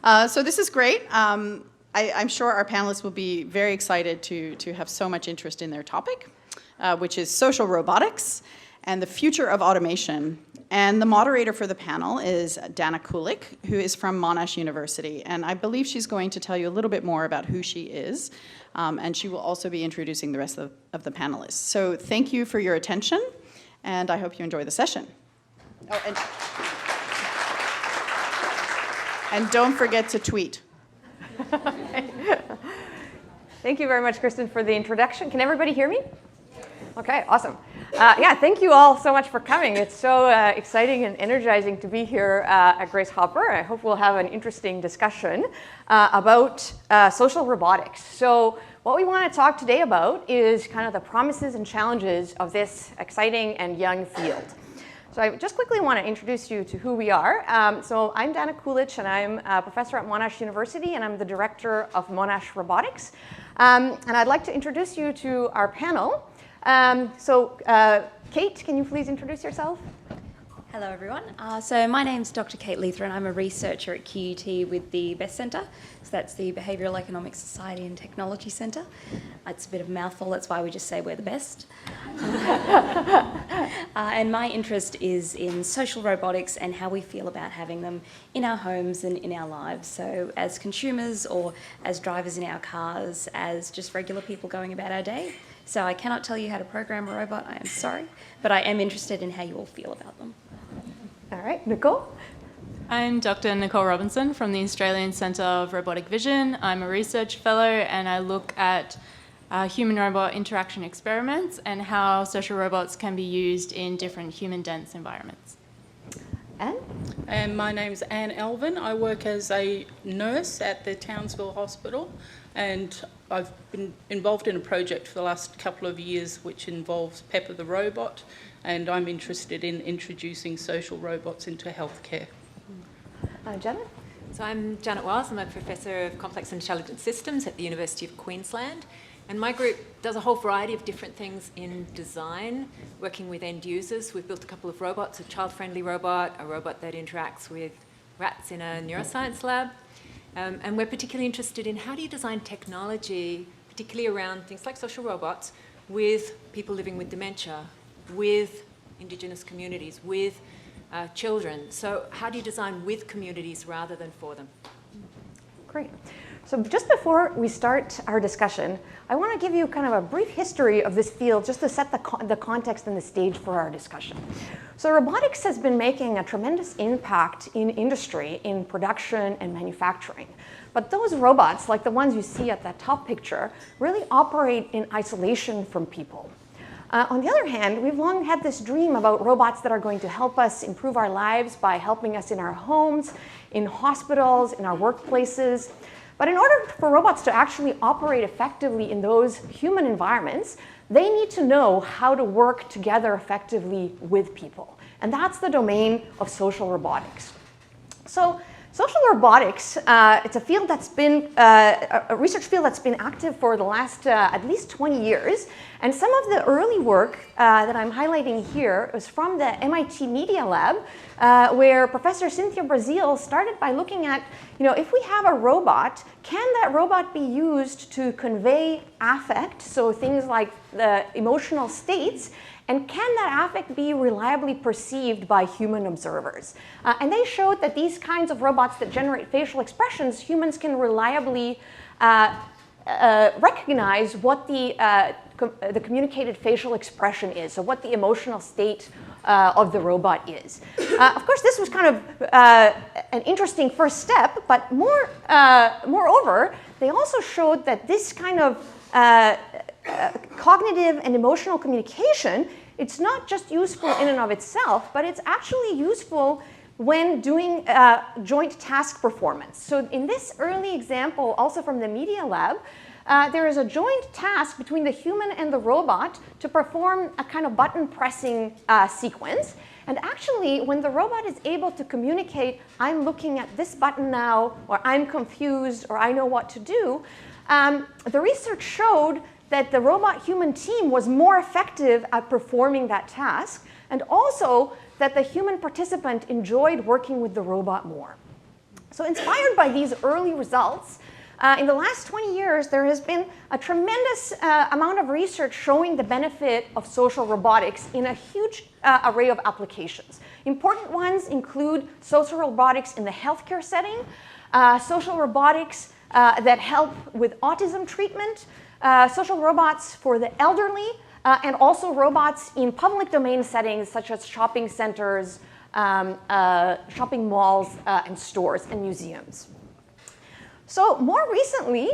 So this is great. I'm sure our panelists will be very excited to have so much interest in their topic, which is social robotics and the future of automation. And the moderator for the panel is Dana Kulić, who is from Monash University. And I believe she's going to tell you a little bit more about who she is. And she will also be introducing the rest of the panelists. So thank you for your attention, and I hope you enjoy the session. Oh, and don't forget to tweet. Thank you very much, Kristen, for the introduction. Can everybody hear me? Okay, awesome. Yeah, thank you all so much for coming. It's so exciting and energizing to be here at Grace Hopper. I hope we'll have an interesting discussion about social robotics. So what we want to talk today about is kind of the promises and challenges of this exciting and young field. So I just quickly want to introduce you to who we are. So I'm Dana Kulić, and I'm a professor at Monash University, and I'm the director of Monash Robotics. And I'd like to introduce you to our panel. Kate, can you please introduce yourself? Hello, everyone. So my name's Dr. Kate Letheren. I'm a researcher at QUT with the BEST Centre. So that's the Behavioural Economics Society and Technology Centre. It's a bit of a mouthful, that's why we just say we're the best. And my interest is in social robotics and how we feel about having them in our homes and in our lives. So as consumers or as drivers in our cars, as just regular people going about our day. So I cannot tell you how to program a robot, I am sorry, but I am interested in how you all feel about them. All right, Nicole? I'm Dr. Nicole Robinson from the Australian Centre of Robotic Vision. I'm a research fellow and I look at human-robot interaction experiments and how social robots can be used in different human-dense environments. Anne? And my name's Anne Elvin. I work as a nurse at the Townsville Hospital, and I've been involved in a project for the last couple of years which involves Pepper the robot, and I'm interested in introducing social robots into healthcare. Janet? So I'm Janet Wiles. I'm a professor of complex and intelligent systems at the University of Queensland. And my group does a whole variety of different things in design, working with end users. We've built a couple of robots, a child-friendly robot, a robot that interacts with rats in a neuroscience lab. And we're particularly interested in how do you design technology, particularly around things like social robots, with people living with dementia, with Indigenous communities, with children. So how do you design with communities rather than for them? Great. So just before we start our discussion, I want to give you kind of a brief history of this field just to set the context and the stage for our discussion. So robotics has been making a tremendous impact in industry, in production and manufacturing. But those robots, like the ones you see at that top picture, really operate in isolation from people. On the other hand, we've long had this dream about robots that are going to help us improve our lives by helping us in our homes, in hospitals, in our workplaces. But in order for robots to actually operate effectively in those human environments, they need to know how to work together effectively with people. And that's the domain of social robotics. So social robotics, it's a field that's been, a research field that's been active for the last at least 20 years. And some of the early work that I'm highlighting here is from the MIT Media Lab, where Professor Cynthia Brazil started by looking at, if we have a robot, can that robot be used to convey affect, so things like the emotional states, and can that affect be reliably perceived by human observers? And they showed that these kinds of robots that generate facial expressions, humans can reliably recognize what the communicated facial expression is, so what the emotional state of the robot is. Of course, this was kind of an interesting first step, but moreover, they also showed that this kind of cognitive and emotional communication, it's not just useful in and of itself, but it's actually useful when doing joint task performance. So in this early example, also from the Media Lab, there is a joint task between the human and the robot to perform a kind of button pressing sequence. And actually, when the robot is able to communicate, I'm looking at this button now, or I'm confused, or I know what to do, the research showed that the robot-human team was more effective at performing that task, and also that the human participant enjoyed working with the robot more. So inspired by these early results, in the last 20 years, there has been a tremendous amount of research showing the benefit of social robotics in a huge array of applications. Important ones include social robotics in the healthcare setting, social robotics that help with autism treatment, social robots for the elderly, and also robots in public domain settings such as shopping centers, shopping malls, and stores and museums. So more recently,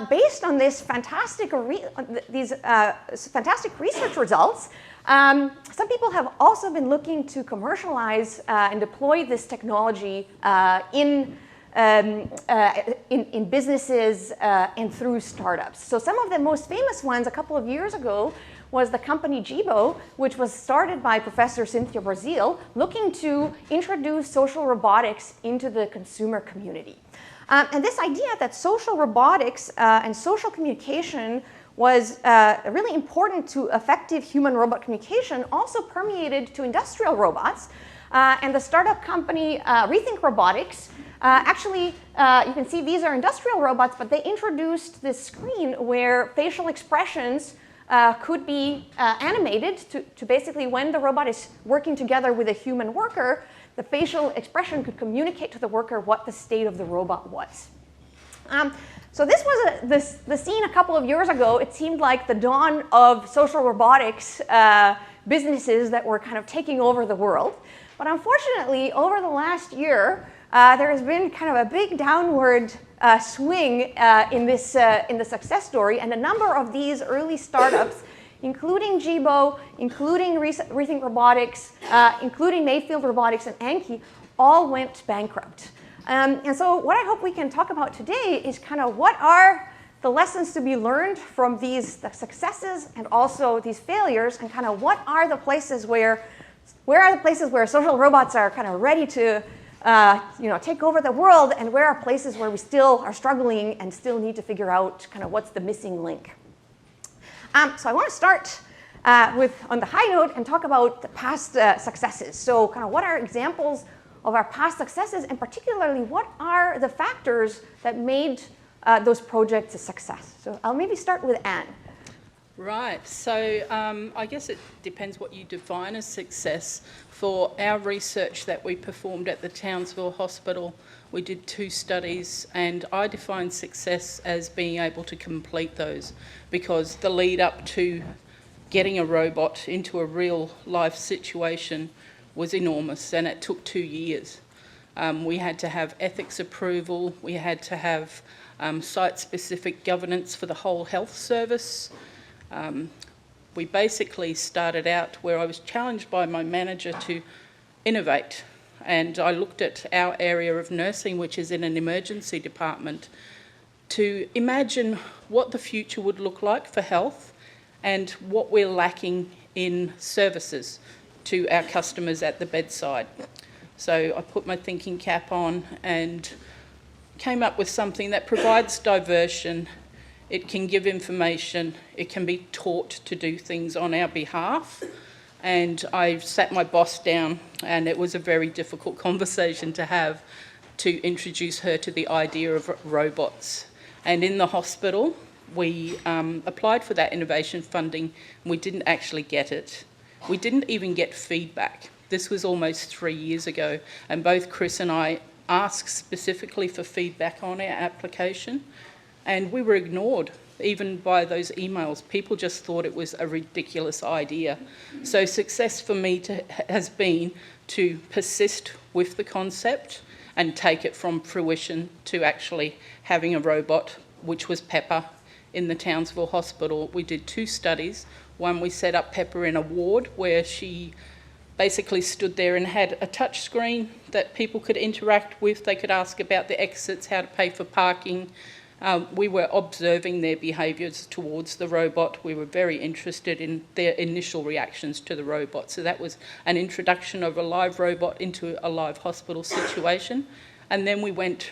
based on this fantastic fantastic research results, some people have also been looking to commercialize and deploy this technology in businesses and through startups. So some of the most famous ones a couple of years ago was the company Jibo, which was started by Professor Cynthia Brazil, looking to introduce social robotics into the consumer community. And this idea that social robotics and social communication was really important to effective human-robot communication also permeated to industrial robots. And the startup company Rethink Robotics, actually, you can see these are industrial robots, but they introduced this screen where facial expressions could be animated to basically, when the robot is working together with a human worker, the facial expression could communicate to the worker what the state of the robot was. So this was the scene a couple of years ago. It seemed like the dawn of social robotics businesses that were kind of taking over the world. But unfortunately, over the last year, there has been kind of a big downward swing in the success story, and a number of these early startups, including Jibo, including Rethink Robotics, including Mayfield Robotics and Anki, all went bankrupt. And so what I hope we can talk about today is kind of what are the lessons to be learned from the successes and also these failures, and kind of what are the places where social robots are kind of ready to take over the world, and where are places where we still are struggling and still need to figure out kind of what's the missing link. So I want to start on the high note and talk about the past successes. So kind of what are examples of our past successes, and particularly what are the factors that made those projects a success? So I'll maybe start with Anne. Right, so I guess it depends what you define as success. For our research that we performed at the Townsville Hospital, we did 2 studies, and I define success as being able to complete those, because the lead up to getting a robot into a real life situation was enormous, and it took 2 years. We had to have ethics approval, we had to have site-specific governance for the whole health service. We basically started out where I was challenged by my manager to innovate, and I looked at our area of nursing, which is in an emergency department, to imagine what the future would look like for health and what we're lacking in services to our customers at the bedside. So I put my thinking cap on and came up with something that provides diversion. It can give information, it can be taught to do things on our behalf. And I sat my boss down, and it was a very difficult conversation to have, to introduce her to the idea of robots. And in the hospital, we applied for that innovation funding, and we didn't actually get it. We didn't even get feedback. This was almost 3 years ago, and both Chris and I asked specifically for feedback on our application, and we were ignored even by those emails. People just thought it was a ridiculous idea. So success for me has been to persist with the concept and take it from fruition to actually having a robot, which was Pepper in the Townsville Hospital. We did 2 studies. One, we set up Pepper in a ward where she basically stood there and had a touch screen that people could interact with. They could ask about the exits, how to pay for parking. We were observing their behaviours towards the robot. We were very interested in their initial reactions to the robot. So that was an introduction of a live robot into a live hospital situation. And then we went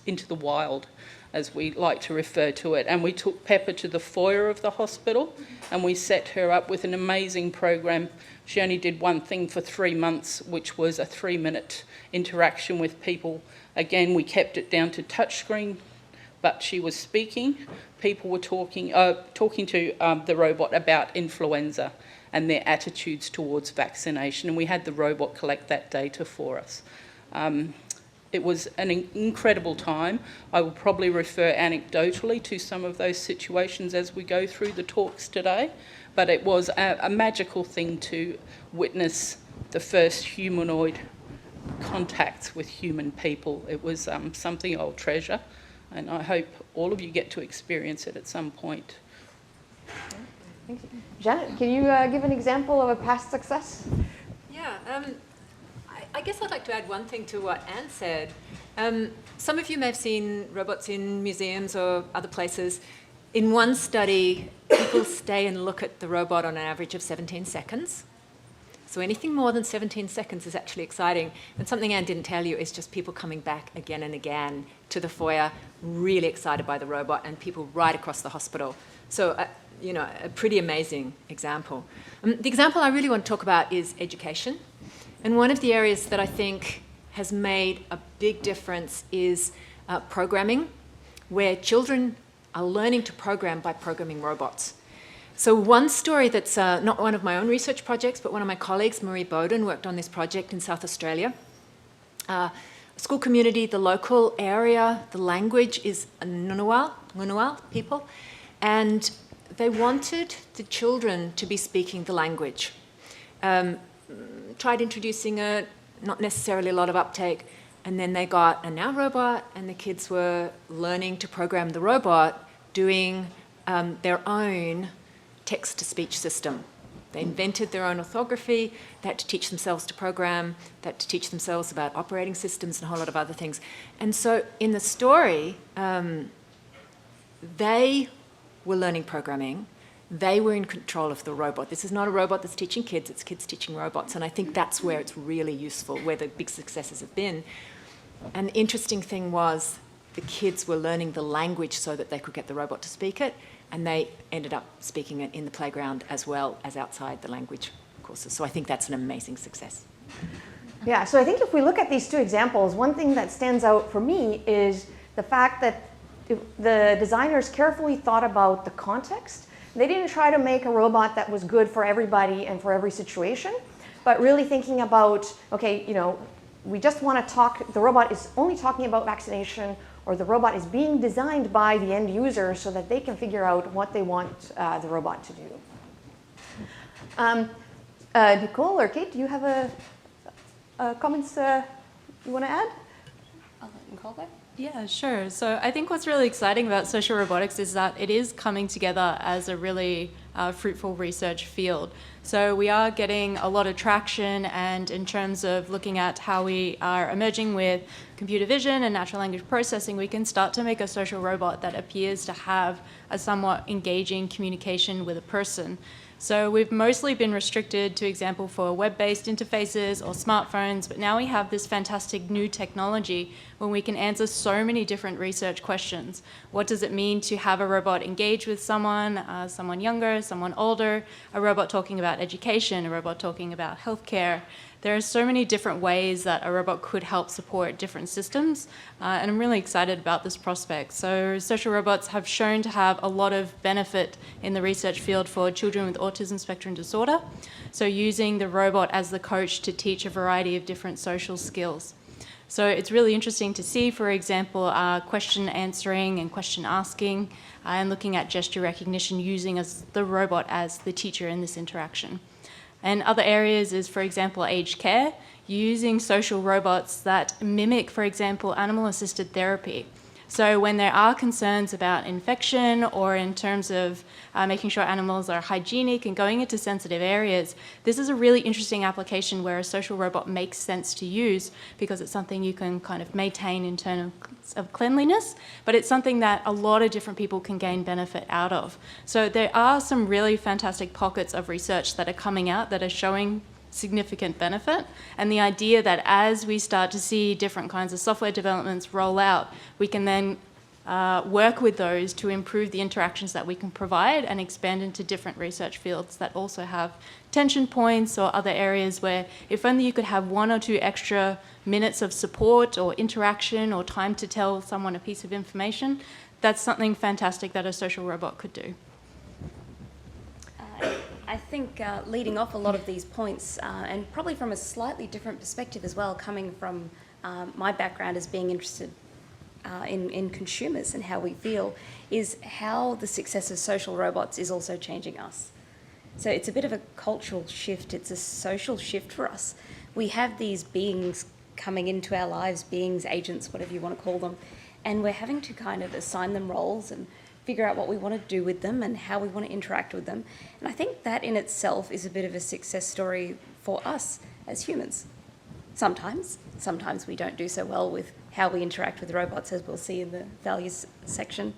into the wild, as we like to refer to it. And we took Pepper to the foyer of the hospital, and we set her up with an amazing program. She only did one thing for 3 months, which was a 3-minute interaction with people Again, we kept it down to touchscreen, but she was speaking. People were talking to the robot about influenza and their attitudes towards vaccination, and we had the robot collect that data for us. It was an incredible time. I will probably refer anecdotally to some of those situations as we go through the talks today, but it was a magical thing to witness the first humanoid contacts with human people. It was something I'll treasure, and I hope all of you get to experience it at some point. Thank you. Janet, can you give an example of a past success? Yeah, I guess I'd like to add one thing to what Anne said. Some of you may have seen robots in museums or other places. In one study, people stay and look at the robot on an average of 17 seconds. So anything more than 17 seconds is actually exciting. And something Anne didn't tell you is just people coming back again and again to the foyer, really excited by the robot, and people right across the hospital. So, a pretty amazing example. The example I really want to talk about is education. And one of the areas that I think has made a big difference is programming, where children are learning to program by programming robots. So one story that's not one of my own research projects, but one of my colleagues, Marie Bowden, worked on this project in South Australia. School community, the local area, the language is Ngunnawal people, and they wanted the children to be speaking the language. Tried introducing it, not necessarily a lot of uptake, and then they got a Now robot, and the kids were learning to program the robot, doing their own text-to-speech system. They invented their own orthography, they had to teach themselves to program, they had to teach themselves about operating systems and a whole lot of other things. And so in the story, they were learning programming, they were in control of the robot. This is not a robot that's teaching kids, it's kids teaching robots, and I think that's where it's really useful, where the big successes have been. And the interesting thing was the kids were learning the language so that they could get the robot to speak it, and they ended up speaking it in the playground as well as outside the language courses. So I think that's an amazing success. Yeah, so I think if we look at these two examples, one thing that stands out for me is the fact that the designers carefully thought about the context. They didn't try to make a robot that was good for everybody and for every situation, but really thinking about, okay, we just want to talk, the robot is only talking about vaccination, or the robot is being designed by the end user so that they can figure out what they want the robot to do. Nicole or Kate, do you have comments you want to add? I'll let Nicole go. Yeah, sure. So I think what's really exciting about social robotics is that it is coming together as a really fruitful research field. So we are getting a lot of traction, and in terms of looking at how we are emerging with computer vision and natural language processing, we can start to make a social robot that appears to have a somewhat engaging communication with a person. So we've mostly been restricted to example for web-based interfaces or smartphones, but now we have this fantastic new technology when we can answer so many different research questions. What does it mean to have a robot engage with someone, someone younger, someone older, a robot talking about education, a robot talking about healthcare? There are so many different ways that a robot could help support different systems, and I'm really excited about this prospect. So social robots have shown to have a lot of benefit in the research field for children with autism spectrum disorder, so using the robot as the coach to teach a variety of different social skills. So it's really interesting to see, for example, question answering and question asking, and looking at gesture recognition using the robot as the teacher in this interaction. And other areas is, for example, aged care, using social robots that mimic, for example, animal-assisted therapy. So when there are concerns about infection or in terms of making sure animals are hygienic and going into sensitive areas, this is a really interesting application where a social robot makes sense to use because it's something you can kind of maintain in terms of cleanliness, but it's something that a lot of different people can gain benefit out of. So there are some really fantastic pockets of research that are coming out that are showing significant benefit, and the idea that as we start to see different kinds of software developments roll out, we can then work with those to improve the interactions that we can provide and expand into different research fields that also have tension points or other areas where if only you could have 1 or 2 extra minutes of support or interaction or time to tell someone a piece of information, that's something fantastic that a social robot could do. I think leading off a lot of these points, and probably from a slightly different perspective as well, coming from my background as being interested in consumers and how we feel, is how the success of social robots is also changing us. So it's a bit of a cultural shift, it's a social shift for us. We have these beings coming into our lives, beings, agents, whatever you want to call them, and we're having to kind of assign them roles and figure out what we want to do with them and how we want to interact with them. And I think that in itself is a bit of a success story for us as humans. Sometimes we don't do so well with how we interact with robots, as we'll see in the values section.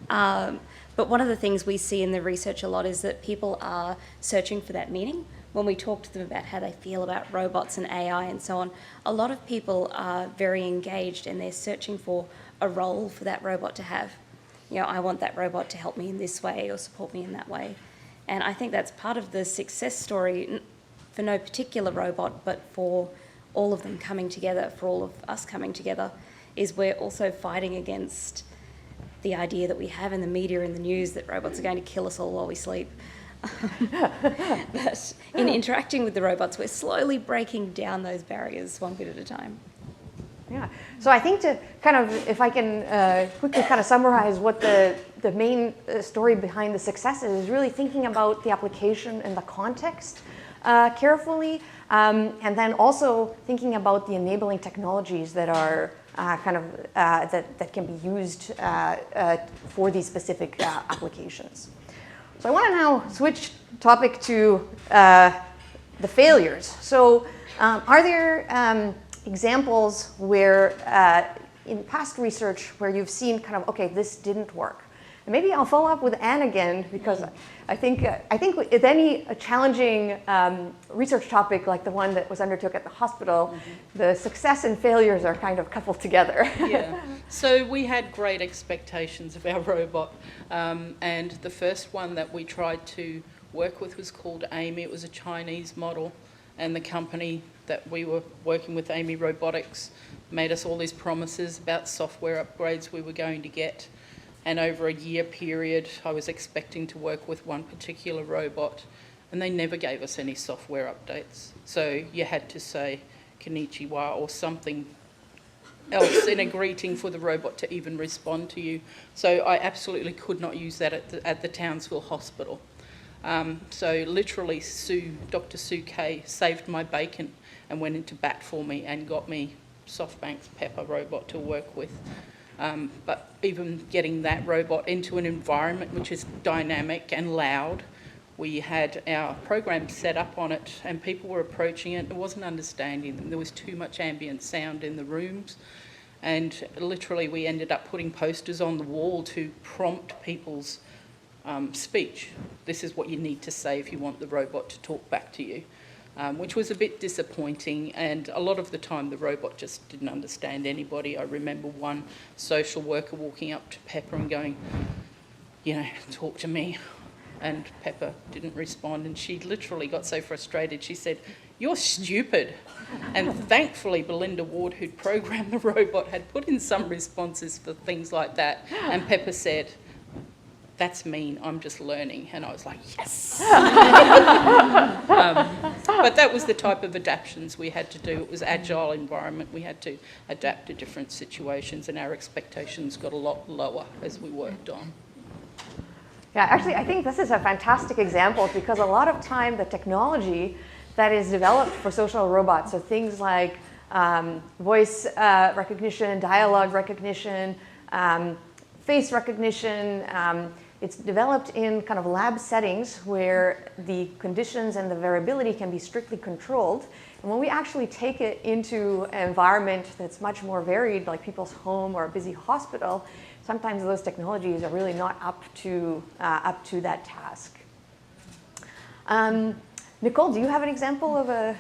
But one of the things we see in the research a lot is that people are searching for that meaning. When we talk to them about how they feel about robots and AI and so on, a lot of people are very engaged and they're searching for a role for that robot to have. You know, I want that robot to help me in this way or support me in that way. And I think that's part of the success story for no particular robot, but for all of them coming together, for all of us coming together, is we're also fighting against the idea that we have in the media and the news that robots are going to kill us all while we sleep. But in interacting with the robots, we're slowly breaking down those barriers one bit at a time. Yeah. So I think to kind of, if I can quickly kind of summarize what the main story behind the success is really thinking about the application and the context carefully, and then also thinking about the enabling technologies that are that can be used for these specific applications. So I want to now switch topic to the failures. So are there examples where in past research where you've seen kind of, okay, this didn't work? And maybe I'll follow up with Anne again, because I think with any challenging research topic like the one that was undertook at the hospital, the success and failures are kind of coupled together. Yeah. So we had great expectations of our robot, and the first one that we tried to work with was called Amy. It was a Chinese model, and the company that we were working with, Amy Robotics, made us all these promises about software upgrades we were going to get. And over a year period, I was expecting to work with one particular robot, and they never gave us any software updates. So you had to say konnichiwa or something else in a greeting for the robot to even respond to you. So I absolutely could not use that at the Townsville Hospital. So literally Dr. Sue Kay saved my bacon and went into bat for me and got me SoftBank's Pepper robot to work with. But even getting that robot into an environment which is dynamic and loud, we had our program set up on it and people were approaching it. It wasn't understanding them. There was too much ambient sound in the rooms. And literally we ended up putting posters on the wall to prompt people's speech. This is what you need to say if you want the robot to talk back to you. Which was a bit disappointing, and a lot of the time the robot just didn't understand anybody. I remember one social worker walking up to Pepper and going, you know, talk to me, and Pepper didn't respond, and she literally got so frustrated she said, "You're stupid." And thankfully Belinda Ward, who'd programmed the robot, had put in some responses for things like that, and Pepper said, "That's mean, I'm just learning." And I was like, yes. But that was the type of adaptations we had to do. It was an agile environment. We had to adapt to different situations, and our expectations got a lot lower as we worked on. Yeah, actually, I think this is a fantastic example because a lot of time the technology that is developed for social robots, so things like voice recognition, dialogue recognition, face recognition, it's developed in kind of lab settings where the conditions and the variability can be strictly controlled. And when we actually take it into an environment that's much more varied, like people's home or a busy hospital, sometimes those technologies are really not up to that task. Nicole, do you have an example of a...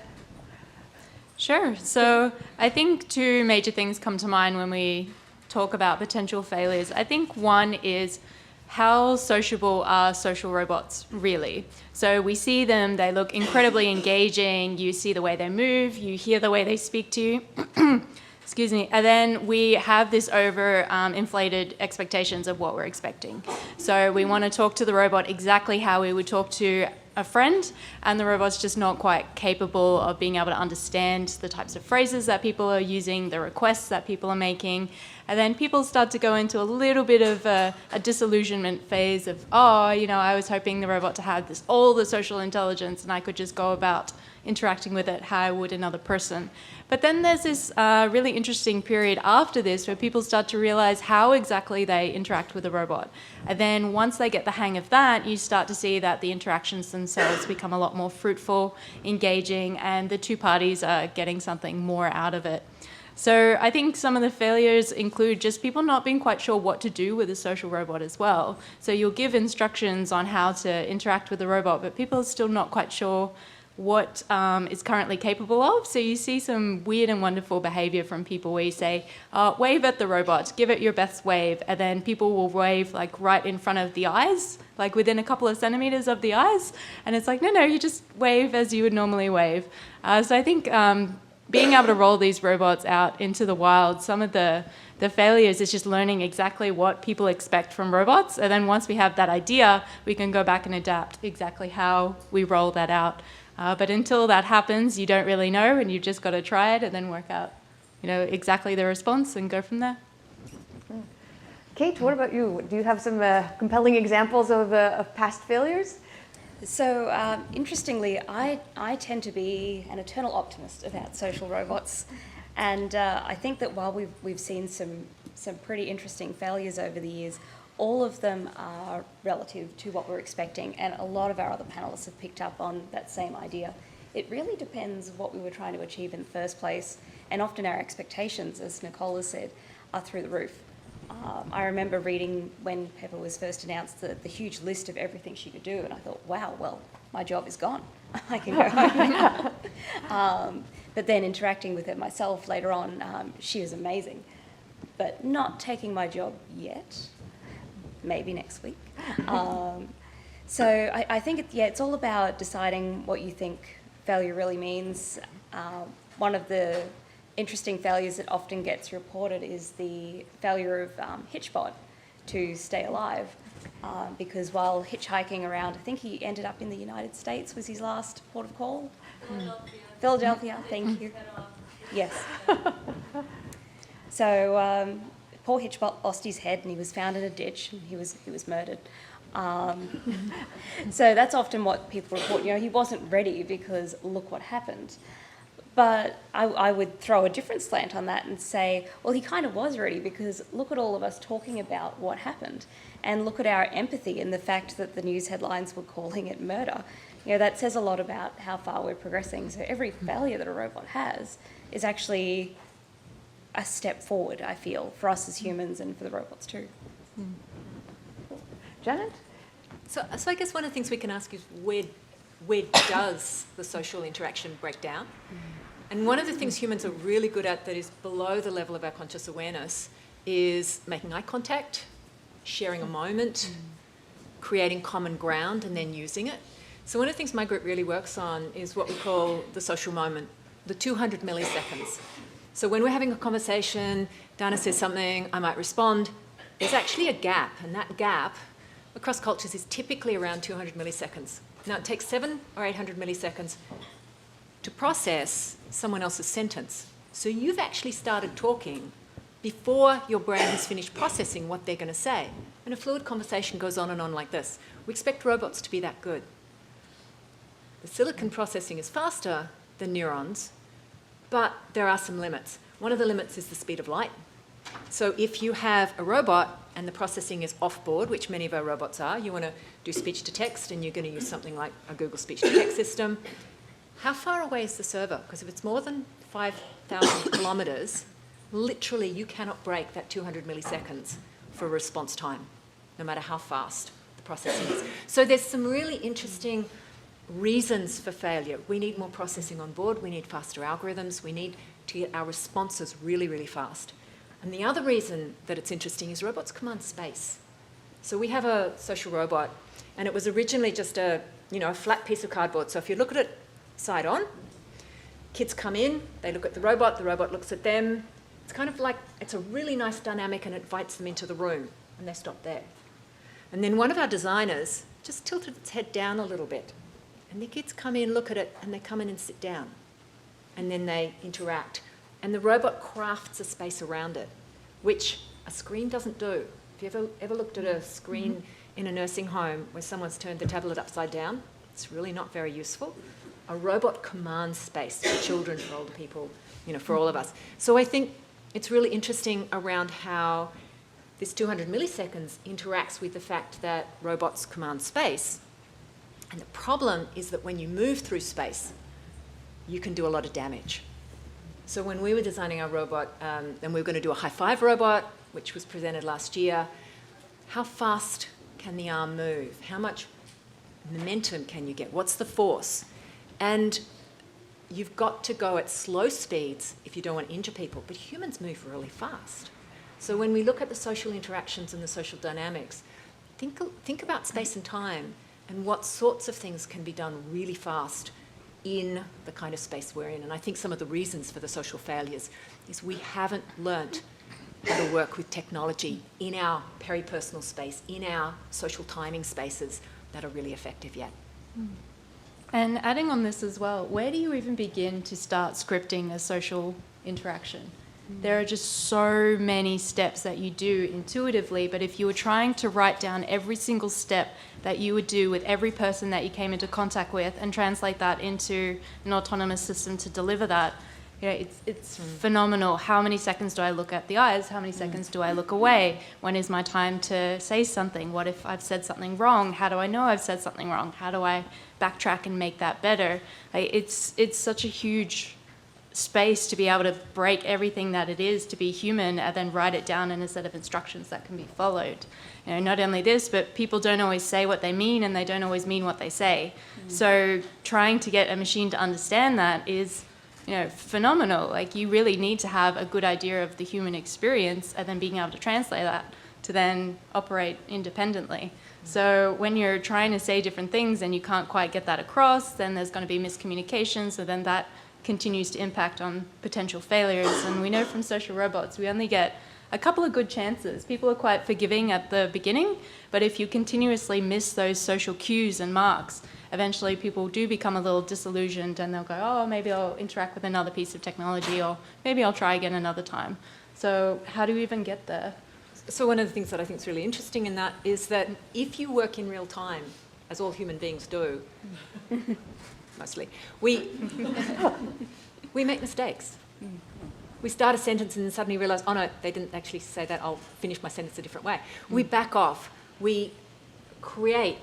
Sure. So I think 2 major things come to mind when we talk about potential failures. I think one is, how sociable are social robots really? So we see them, they look incredibly engaging, you see the way they move, you hear the way they speak to you. Excuse me. And then we have this inflated expectations of what we're expecting. So we want to talk to the robot exactly how we would talk to a friend, and the robot's just not quite capable of being able to understand the types of phrases that people are using, the requests that people are making. And then people start to go into a little bit of a disillusionment phase of, I was hoping the robot to have all the social intelligence and I could just go about interacting with it how I would another person. But then there's this really interesting period after this where people start to realize how exactly they interact with the robot. And then once they get the hang of that, you start to see that the interactions themselves become a lot more fruitful, engaging, and the two parties are getting something more out of it. So I think some of the failures include just people not being quite sure what to do with a social robot as well. So you'll give instructions on how to interact with the robot, but people are still not quite sure what it's currently capable of. So you see some weird and wonderful behavior from people where you say, wave at the robot, give it your best wave, and then people will wave like right in front of the eyes, like within a couple of centimeters of the eyes, and it's like, no, you just wave as you would normally wave. So I think being able to roll these robots out into the wild, some of the failures is just learning exactly what people expect from robots, and then once we have that idea, we can go back and adapt exactly how we roll that out. But until that happens, you don't really know, and you've just got to try it and then work out, exactly the response and go from there. Kate, what about you? Do you have some compelling examples of past failures? So interestingly, I tend to be an eternal optimist about social robots, and I think that while we've seen some pretty interesting failures over the years, all of them are relative to what we're expecting, and a lot of our other panelists have picked up on that same idea. It really depends what we were trying to achieve in the first place, and often our expectations, as Nicole has said, are through the roof. I remember reading when Pepper was first announced the huge list of everything she could do, and I thought, wow, well, my job is gone. I can go home now. But then interacting with her myself later on, she is amazing. But not taking my job yet. Maybe next week. So I think, it's all about deciding what you think failure really means. One of the interesting failures that often gets reported is the failure of Hitchbot to stay alive, because while hitchhiking around, I think he ended up in the United States, was his last port of call? Philadelphia, thank you. Yes. So poor Hitchbot lost his head and he was found in a ditch and he was murdered. So that's often what people report. He wasn't ready because look what happened. But I would throw a different slant on that and say, well, he kind of was ready because look at all of us talking about what happened, and look at our empathy and the fact that the news headlines were calling it murder. That says a lot about how far we're progressing. So every failure that a robot has is actually a step forward, I feel, for us as humans and for the robots too. Janet? So I guess one of the things we can ask is where does the social interaction break down? And one of the things humans are really good at that is below the level of our conscious awareness is making eye contact, sharing a moment, creating common ground and then using it. So one of the things my group really works on is what we call the social moment, the 200 milliseconds. So when we're having a conversation, Dana says something, I might respond, there's actually a gap, and that gap across cultures is typically around 200 milliseconds. Now it takes 700 or 800 milliseconds to process someone else's sentence. So you've actually started talking before your brain has finished processing what they're going to say. And a fluid conversation goes on and on like this. We expect robots to be that good. The silicon processing is faster than neurons, but there are some limits. One of the limits is the speed of light. So if you have a robot and the processing is off-board, which many of our robots are, you want to do speech to text and you're going to use something like a Google speech to text system, how far away is the server? Because if it's more than 5,000 kilometres, literally you cannot break that 200 milliseconds for response time, no matter how fast the processing is. So there's some really interesting reasons for failure. We need more processing on board, we need faster algorithms, we need to get our responses really, really fast. And the other reason that it's interesting is robots command space. So we have a social robot, and it was originally just a flat piece of cardboard. So if you look at it side on, kids come in, they look at the robot looks at them. It's kind of like, it's a really nice dynamic, and it invites them into the room, and they stop there. And then one of our designers just tilted its head down a little bit, and the kids come in, look at it, and they come in and sit down. And then they interact. And the robot crafts a space around it, which a screen doesn't do. If you ever looked at a screen in a nursing home where someone's turned the tablet upside down, it's really not very useful. A robot commands space for children, for older people, for all of us. So I think it's really interesting around how this 200 milliseconds interacts with the fact that robots command space. And the problem is that when you move through space, you can do a lot of damage. So when we were designing our robot, and we were going to do a high five robot, which was presented last year, how fast can the arm move? How much momentum can you get? What's the force? And you've got to go at slow speeds if you don't want to injure people, but humans move really fast. So when we look at the social interactions and the social dynamics, think about space and time and what sorts of things can be done really fast in the kind of space we're in. And I think some of the reasons for the social failures is we haven't learnt how to work with technology in our peripersonal space, in our social timing spaces that are really effective yet. And adding on this as well, where do you even begin to start scripting a social interaction? There are just so many steps that you do intuitively, but if you were trying to write down every single step that you would do with every person that you came into contact with and translate that into an autonomous system to deliver that, it's phenomenal. How many seconds do I look at the eyes? How many seconds do I look away? When is my time to say something? What if I've said something wrong? How do I know I've said something wrong? How do I backtrack and make that better? It's such a huge space to be able to break everything that it is to be human and then write it down in a set of instructions that can be followed. Not only this, but people don't always say what they mean, and they don't always mean what they say. So trying to get a machine to understand that is phenomenal. Like, you really need to have a good idea of the human experience and then being able to translate that to then operate independently. So when you're trying to say different things and you can't quite get that across, then there's going to be miscommunication, so then that continues to impact on potential failures. And we know from social robots, we only get a couple of good chances. People are quite forgiving at the beginning, but if you continuously miss those social cues and marks, eventually people do become a little disillusioned, and they'll go, oh, maybe I'll interact with another piece of technology, or maybe I'll try again another time. So how do we even get there? So one of the things that I think is really interesting in that is that if you work in real time, as all human beings do, mostly, we make mistakes. We start a sentence and then suddenly realise, oh no, they didn't actually say that, I'll finish my sentence a different way. We back off. We create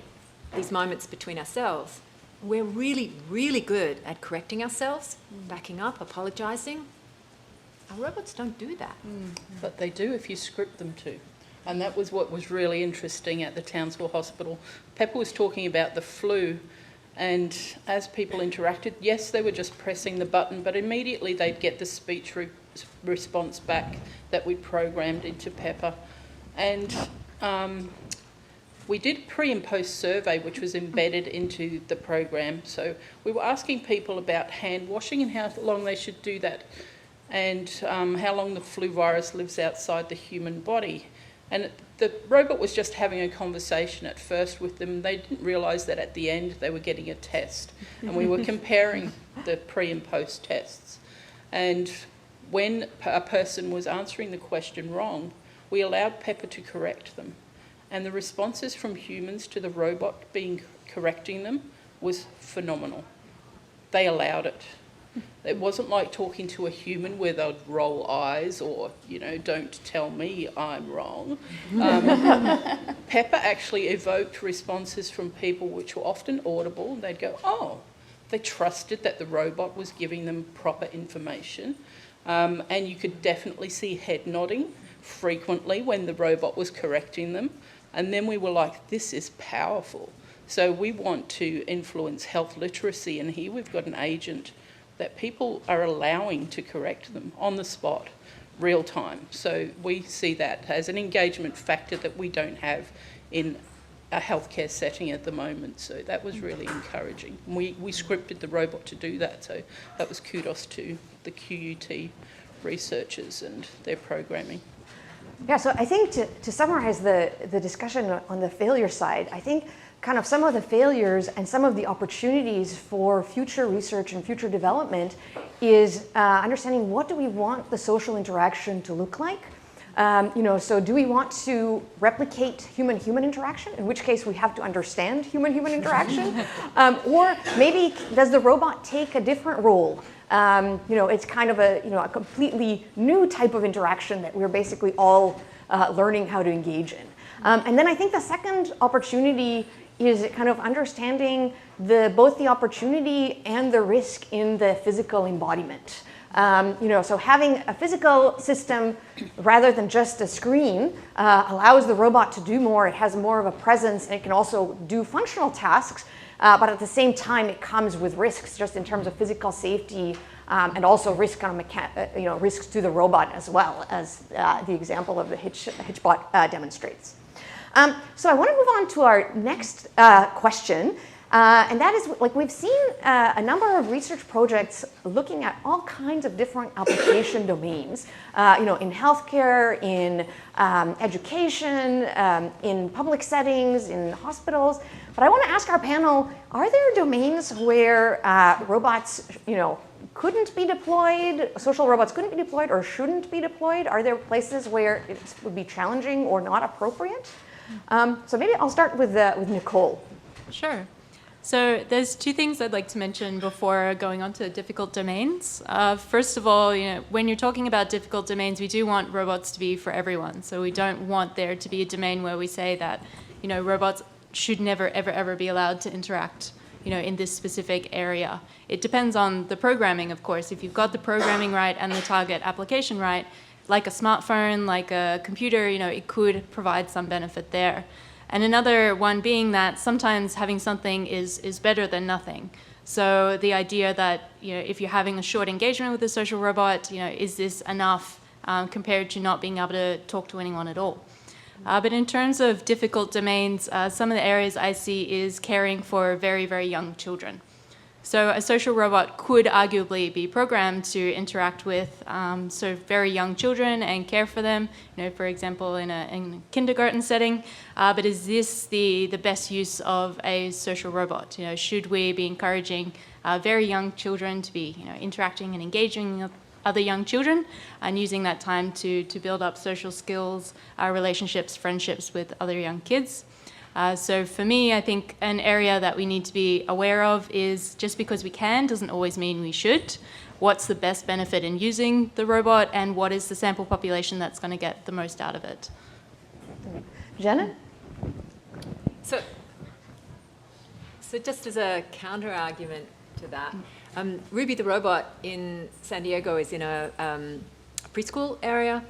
these moments between ourselves. We're really, really good at correcting ourselves, backing up, apologising. Our robots don't do that. But they do if you script them to. And that was what was really interesting at the Townsville Hospital. Pepper was talking about the flu, and as people interacted, yes, they were just pressing the button, but immediately they'd get the speech response back that we programmed into Pepper. And we did a pre and post survey, which was embedded into the program. So we were asking people about hand washing and how long they should do that, and how long the flu virus lives outside the human body. And the robot was just having a conversation at first with them. They didn't realise that at the end they were getting a test. And we were comparing the pre and post tests. And when a person was answering the question wrong, we allowed Pepper to correct them. And the responses from humans to the robot correcting them was phenomenal. They allowed it. It wasn't like talking to a human where they'd roll eyes or, don't tell me I'm wrong. Pepper actually evoked responses from people which were often audible. They'd go, oh, they trusted that the robot was giving them proper information. And you could definitely see head nodding frequently when the robot was correcting them. And then we were like, this is powerful. So we want to influence health literacy, and here we've got an agent that people are allowing to correct them on the spot, real time. So we see that as an engagement factor that we don't have in a healthcare setting at the moment. So that was really encouraging. We scripted the robot to do that, so that was kudos to the QUT researchers and their programming. Yeah, so I think to summarize the discussion on the failure side, I think kind of some of the failures and some of the opportunities for future research and future development is understanding what do we want the social interaction to look like. So do we want to replicate human-human interaction, in which case we have to understand human-human interaction? Or maybe does the robot take a different role? It's kind of a completely new type of interaction that we're basically all learning how to engage in. And then I think the second opportunity is kind of understanding both the opportunity and the risk in the physical embodiment. So having a physical system rather than just a screen allows the robot to do more. It has more of a presence, and it can also do functional tasks, but at the same time it comes with risks just in terms of physical safety and also risks to the robot as well, as the example of the Hitchbot demonstrates. So I want to move on to our next question. And that is, we've seen a number of research projects looking at all kinds of different application domains, in healthcare, in education, in public settings, in hospitals. But I want to ask our panel, are there domains where robots, couldn't be deployed, social robots couldn't be deployed or shouldn't be deployed? Are there places where it would be challenging or not appropriate? So maybe I'll start with Nicole. Sure. So there's two things I'd like to mention before going on to difficult domains. First of all, when you're talking about difficult domains, we do want robots to be for everyone. So we don't want there to be a domain where we say that, robots should never, ever, ever be allowed to interact, in this specific area. It depends on the programming, of course. If you've got the programming right and the target application right, like a smartphone, like a computer, it could provide some benefit there. And another one being that sometimes having something is better than nothing. So the idea that, if you're having a short engagement with a social robot, is this enough compared to not being able to talk to anyone at all? But in terms of difficult domains, some of the areas I see is caring for very, very young children. So a social robot could arguably be programmed to interact with very young children and care for them, for example, in a kindergarten setting. But is this the best use of a social robot? Should we be encouraging very young children to be interacting and engaging with other young children and using that time to build up social skills, relationships, friendships with other young kids? So for me, I think an area that we need to be aware of is just because we can doesn't always mean we should. What's the best benefit in using the robot, and what is the sample population that's going to get the most out of it? Janet? So just as a counter-argument to that, Ruby the robot in San Diego is in a preschool area,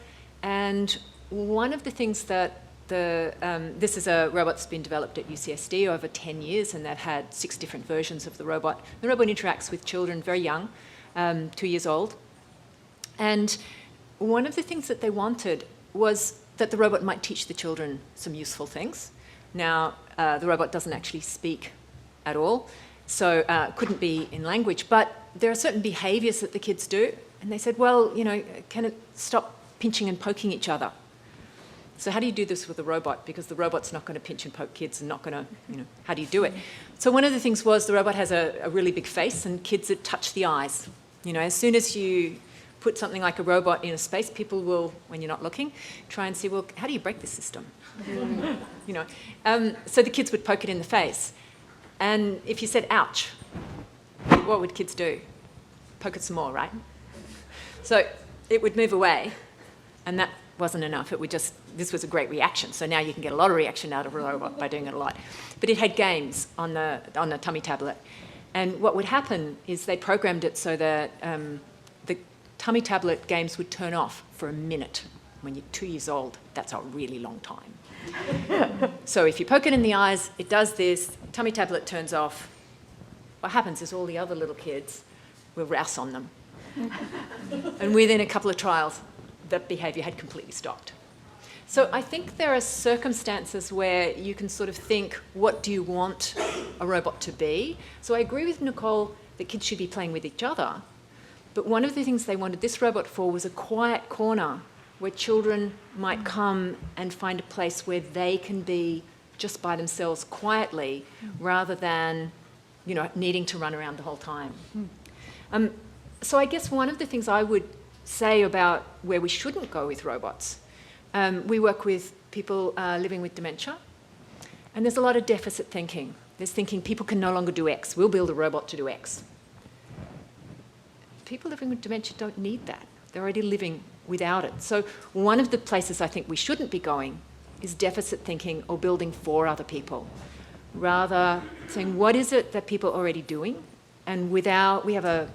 and one of the things that this is a robot that's been developed at UCSD over 10 years, and they've had 6 different versions of the robot. The robot interacts with children very young, 2 years old. And one of the things that they wanted was that the robot might teach the children some useful things. Now, the robot doesn't actually speak at all, so couldn't be in language, but there are certain behaviours that the kids do. And they said, well, can it stop pinching and poking each other? So how do you do this with a robot? Because the robot's not going to pinch and poke kids and not going to, how do you do it? So one of the things was the robot has a really big face, and kids that touch the eyes. As soon as you put something like a robot in a space, people will, when you're not looking, try and see, well, how do you break this system? So the kids would poke it in the face. And if you said, ouch, what would kids do? Poke it some more, right? So it would move away, and that wasn't enough. This was a great reaction. So now you can get a lot of reaction out of a robot by doing it a lot. But it had games on the tummy tablet. And what would happen is they programmed it so that the tummy tablet games would turn off for a minute. When you're 2 years old, that's a really long time. So if you poke it in the eyes, it does this, tummy tablet turns off. What happens is all the other little kids will rouse on them. And within a couple of trials, that behaviour had completely stopped. So I think there are circumstances where you can sort of think, what do you want a robot to be? So I agree with Nicole that kids should be playing with each other. But one of the things they wanted this robot for was a quiet corner where children might come and find a place where they can be just by themselves quietly rather than, you know, needing to run around the whole time. So I guess one of the things I would say about where we shouldn't go with robots, we work with people living with dementia, and there's a lot of deficit thinking. There's thinking people can no longer do X, we'll build a robot to do X. People living with dementia don't need that. They're already living without it. So one of the places I think we shouldn't be going is deficit thinking or building for other people. Rather saying, what is it that people are already doing? And we have a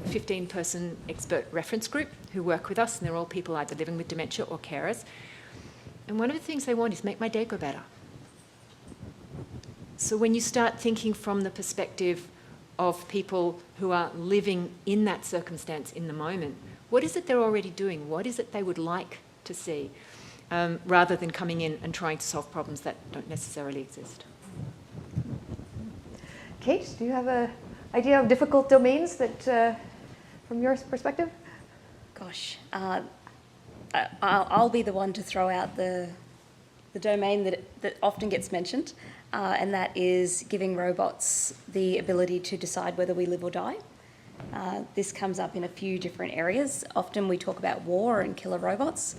15-person expert reference group who work with us, and they're all people either living with dementia or carers. And one of the things they want is make my day go better. So when you start thinking from the perspective of people who are living in that circumstance in the moment, what is it they're already doing? What is it they would like to see? Rather than coming in and trying to solve problems that don't necessarily exist. Kate, do you have an idea of difficult domains that, from your perspective? Gosh, I'll be the one to throw out the domain that often gets mentioned, and that is giving robots the ability to decide whether we live or die. This comes up in a few different areas. Often we talk about war and killer robots.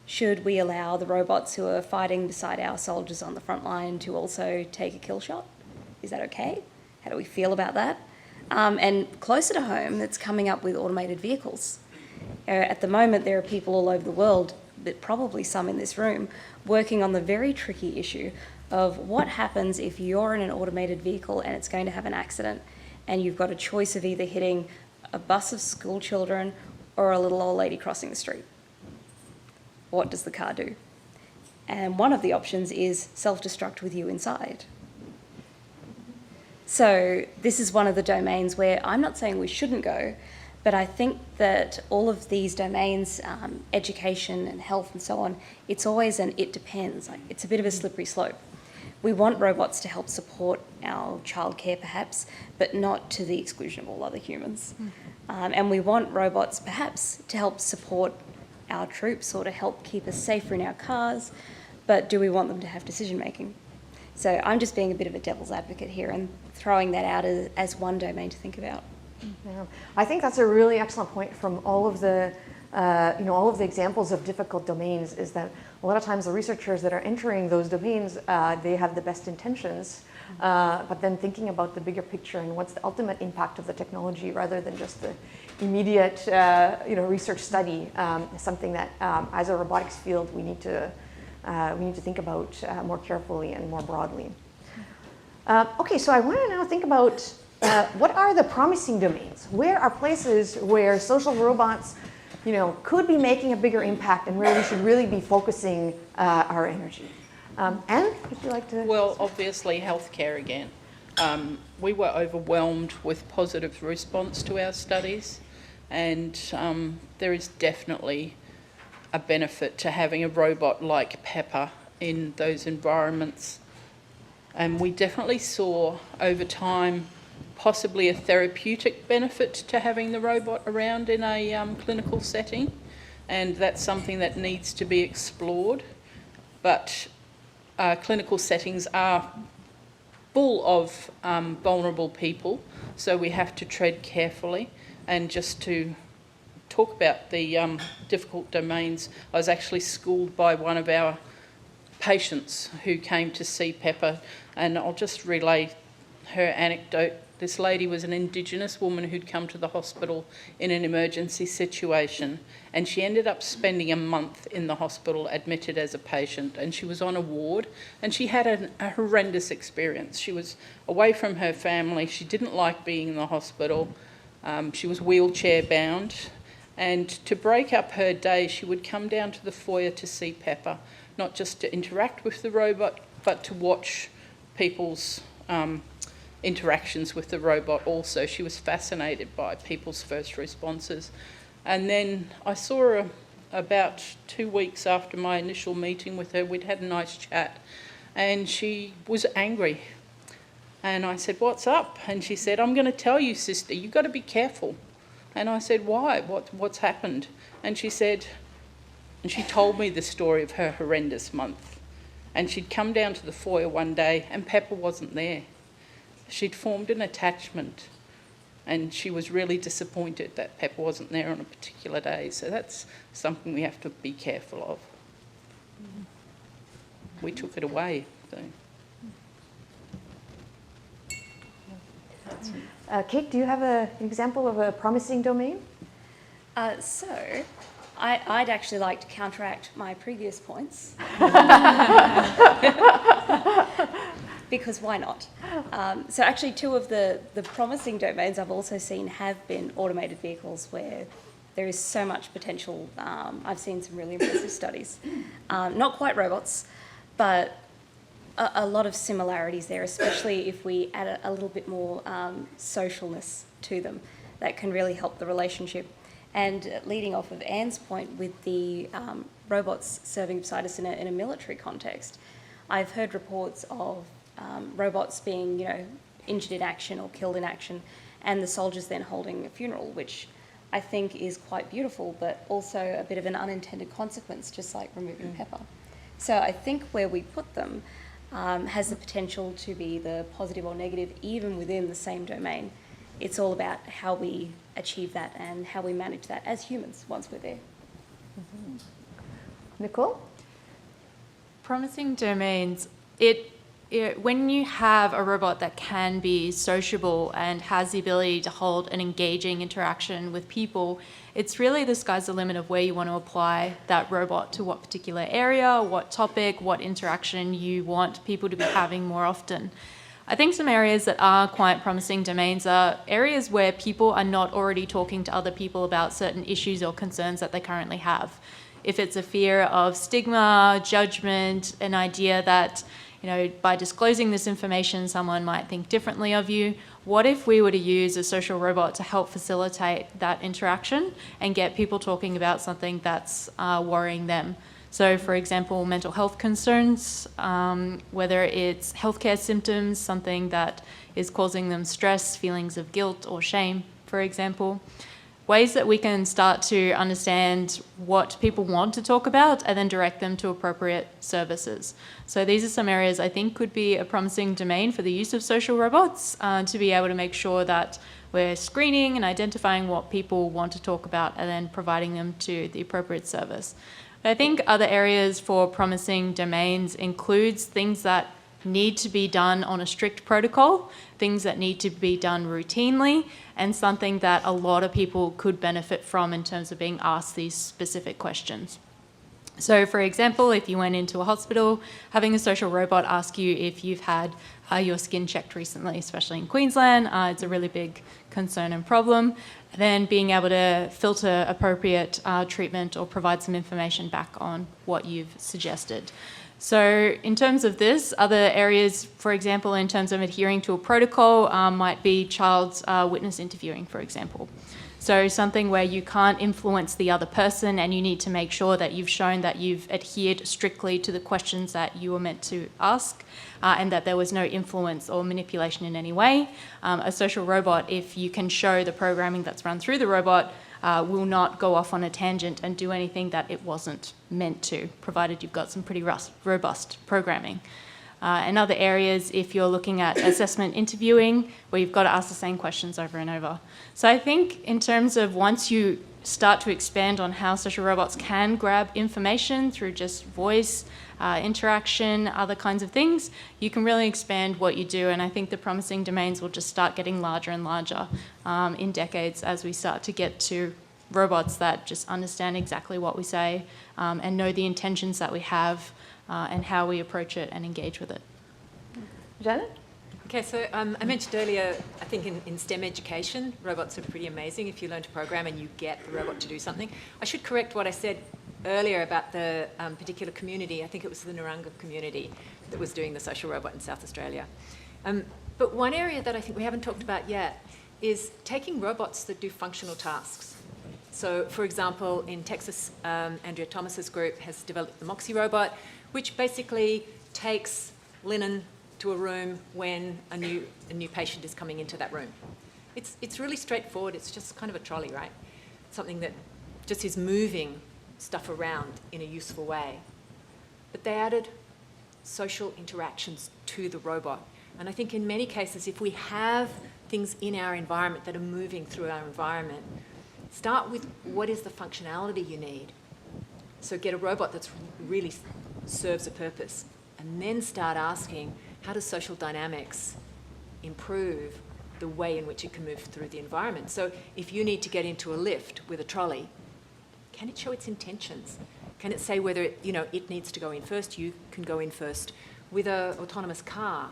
Should we allow the robots who are fighting beside our soldiers on the front line to also take a kill shot? Is that okay? How do we feel about that? And closer to home, that's coming up with automated vehicles. At the moment, there are people all over the world, but probably some in this room, working on the very tricky issue of what happens if you're in an automated vehicle and it's going to have an accident, and you've got a choice of either hitting a bus of school children or a little old lady crossing the street. What does the car do? And one of the options is self-destruct with you inside. So this is one of the domains where I'm not saying we shouldn't go, but I think that all of these domains, education and health and so on, it's always an it depends. Like, it's a bit of a slippery slope. We want robots to help support our childcare perhaps, but not to the exclusion of all other humans. And we want robots perhaps to help support our troops or to help keep us safer in our cars, but do we want them to have decision making? So I'm just being a bit of a devil's advocate here and throwing that out as one domain to think about. Yeah. I think that's a really excellent point from all of the all of the examples of difficult domains, is that a lot of times the researchers that are entering those domains, they have the best intentions, but then thinking about the bigger picture and what's the ultimate impact of the technology rather than just the immediate research study is something that as a robotics field we need to think about more carefully and more broadly. Okay, so I want to now think about what are the promising domains? Where are places where social robots could be making a bigger impact and where we should really be focusing our energy? Anne, would you like to? Well, obviously healthcare again. We were overwhelmed with positive response to our studies, and there is definitely a benefit to having a robot like Pepper in those environments. And we definitely saw over time possibly a therapeutic benefit to having the robot around in a clinical setting, and that's something that needs to be explored. But clinical settings are full of vulnerable people, so we have to tread carefully. And just to talk about the difficult domains, I was actually schooled by one of our patients who came to see Pepper, and I'll just relay her anecdote. This lady was an Indigenous woman who'd come to the hospital in an emergency situation, and she ended up spending a month in the hospital admitted as a patient, and she was on a ward, and she had a horrendous experience. She was away from her family, she didn't like being in the hospital, she was wheelchair bound, and to break up her day she would come down to the foyer to see Pepper, not just to interact with the robot but to watch people's interactions with the robot also. She was fascinated by people's first responses. And then I saw her about 2 weeks after my initial meeting with her, we'd had a nice chat, and she was angry. And I said, "What's up?" And she said, "I'm going to tell you, sister, you've got to be careful." And I said, "Why? What's happened?" And she said, and she told me the story of her horrendous month. And she'd come down to the foyer one day and Pepper wasn't there. She'd formed an attachment, and she was really disappointed that Pepper wasn't there on a particular day. So that's something we have to be careful of. We took it away. So. Kate, do you have an example of a promising domain? So, I'd actually like to counteract my previous points. Because why not? So actually 2 of the promising domains I've also seen have been automated vehicles where there is so much potential. I've seen some really impressive studies. Not quite robots, but a lot of similarities there, especially if we add a little bit more socialness to them. That can really help the relationship. And leading off of Anne's point with the robots serving beside us in a military context, I've heard reports of robots being, injured in action or killed in action, and the soldiers then holding a funeral, which I think is quite beautiful, but also a bit of an unintended consequence, just like removing Pepper. So I think where we put them has the potential to be the positive or negative, even within the same domain. It's all about how we achieve that and how we manage that as humans once we're there. Mm-hmm. Nicole? Promising domains, when you have a robot that can be sociable and has the ability to hold an engaging interaction with people, it's really the sky's the limit of where you want to apply that robot to what particular area, what topic, what interaction you want people to be having more often. I think some areas that are quite promising domains are areas where people are not already talking to other people about certain issues or concerns that they currently have. If it's a fear of stigma, judgment, an idea that by disclosing this information, someone might think differently of you. What if we were to use a social robot to help facilitate that interaction and get people talking about something that's worrying them? So, for example, mental health concerns, whether it's healthcare symptoms, something that is causing them stress, feelings of guilt or shame, for example. Ways that we can start to understand what people want to talk about and then direct them to appropriate services. So these are some areas I think could be a promising domain for the use of social robots to be able to make sure that we're screening and identifying what people want to talk about and then providing them to the appropriate service. I think other areas for promising domains includes things that need to be done on a strict protocol, things that need to be done routinely, and something that a lot of people could benefit from in terms of being asked these specific questions. So, for example, if you went into a hospital, having a social robot ask you if you've had your skin checked recently, especially in Queensland, it's a really big concern and problem. Then being able to filter appropriate treatment or provide some information back on what you've suggested. So in terms of this, other areas, for example, in terms of adhering to a protocol, might be child witness interviewing, for example. So something where you can't influence the other person and you need to make sure that you've shown that you've adhered strictly to the questions that you were meant to ask and that there was no influence or manipulation in any way. A social robot, if you can show the programming that's run through the robot, will not go off on a tangent and do anything that it wasn't meant to, provided you've got some pretty robust programming. In other areas, if you're looking at assessment interviewing, where you've got to ask the same questions over and over. So I think in terms of once you start to expand on how social robots can grab information through just voice, interaction, other kinds of things, you can really expand what you do. And I think the promising domains will just start getting larger and larger in decades as we start to get to robots that just understand exactly what we say and know the intentions that we have and how we approach it and engage with it. Janet? Okay, so I mentioned earlier, I think in STEM education, robots are pretty amazing if you learn to program and you get the robot to do something. I should correct what I said earlier about the particular community. I think it was the Narungga community that was doing the social robot in South Australia. But one area that I think we haven't talked about yet is taking robots that do functional tasks. So, for example, in Texas, Andrea Thomas's group has developed the Moxie robot, which basically takes linen to a room when a new patient is coming into that room. It's really straightforward. It's just kind of a trolley, right? Something that just is moving stuff around in a useful way. But they added social interactions to the robot. And I think in many cases, if we have things in our environment that are moving through our environment, start with what is the functionality you need. So get a robot that really serves a purpose, and then start asking, how does social dynamics improve the way in which it can move through the environment? So if you need to get into a lift with a trolley, can it show its intentions? Can it say whether it needs to go in first, you can go in first? With an autonomous car,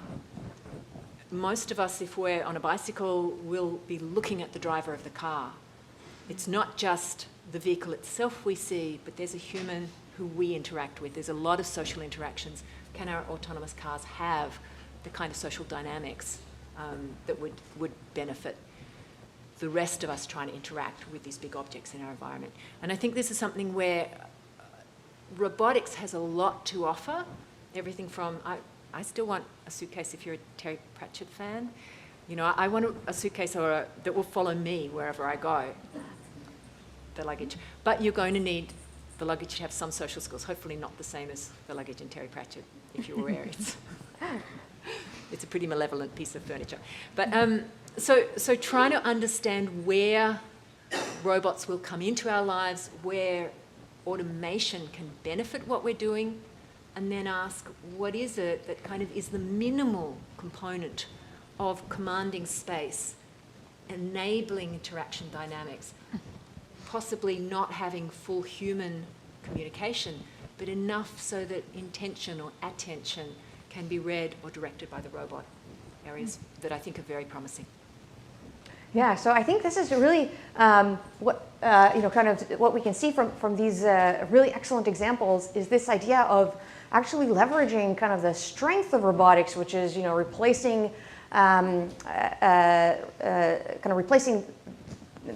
most of us, if we're on a bicycle, will be looking at the driver of the car. It's not just the vehicle itself we see, but there's a human who we interact with. There's a lot of social interactions. Can our autonomous cars have the kind of social dynamics that would benefit the rest of us trying to interact with these big objects in our environment? And I think this is something where robotics has a lot to offer. Everything from, I still want a suitcase if you're a Terry Pratchett fan. I want a suitcase that will follow me wherever I go, the luggage. But you're going to need the luggage to have some social skills, hopefully not the same as the luggage in Terry Pratchett, if you're aware. It's a pretty malevolent piece of furniture. But so trying to understand where robots will come into our lives, where automation can benefit what we're doing, and then ask, what is it that kind of is the minimal component of commanding space, enabling interaction dynamics, possibly not having full human communication, but enough so that intention or attention can be read or directed by the robot. Areas that I think are very promising. Yeah, so I think this is really what we can see from these really excellent examples is this idea of actually leveraging kind of the strength of robotics, which is replacing replacing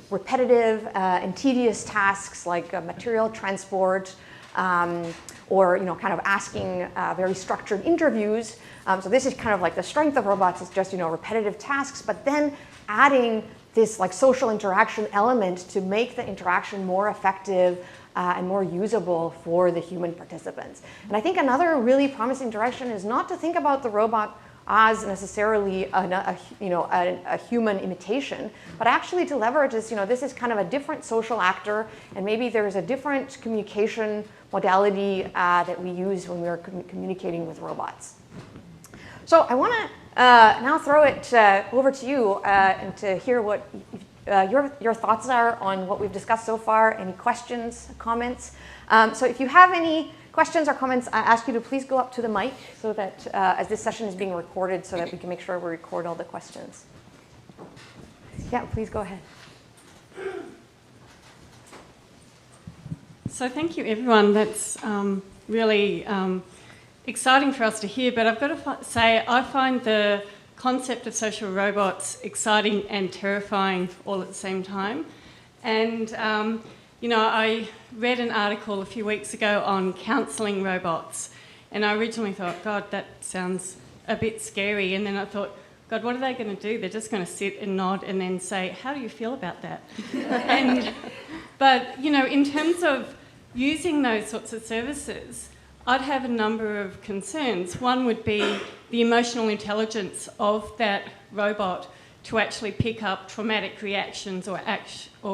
repetitive and tedious tasks like material transport, or kind of asking very structured interviews. So this is kind of like the strength of robots is just repetitive tasks, but then adding this like social interaction element to make the interaction more effective and more usable for the human participants. And I think another really promising direction is not to think about the robot as necessarily a human imitation, but actually to leverage this, this is kind of a different social actor, and maybe there's a different communication modality that we use when we're communicating with robots. So I want to now throw it over to you and to hear what your thoughts are on what we've discussed so far. Any questions, comments? So if you have any questions or comments, I ask you to please go up to the mic so that as this session is being recorded so that we can make sure we record all the questions. Yeah, please go ahead. So thank you, everyone. That's really exciting for us to hear, but I've got to say I find the concept of social robots exciting and terrifying all at the same time. And I read an article a few weeks ago on counselling robots, and I originally thought, God, that sounds a bit scary. And then I thought, God, what are they going to do? They're just going to sit and nod and then say, how do you feel about that? But in terms of using those sorts of services, I'd have a number of concerns. One would be the emotional intelligence of that robot to actually pick up traumatic reactions or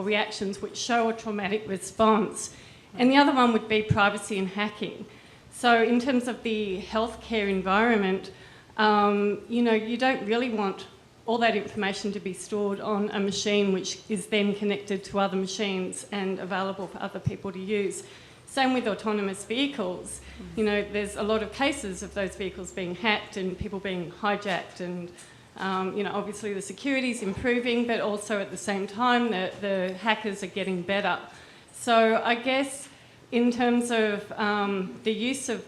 reactions which show a traumatic response. And the other one would be privacy and hacking. So in terms of the healthcare environment, you don't really want all that information to be stored on a machine which is then connected to other machines and available for other people to use. Same with autonomous vehicles. There's a lot of cases of those vehicles being hacked and people being hijacked, and obviously the security's improving, but also at the same time the hackers are getting better. So I guess in terms of the use of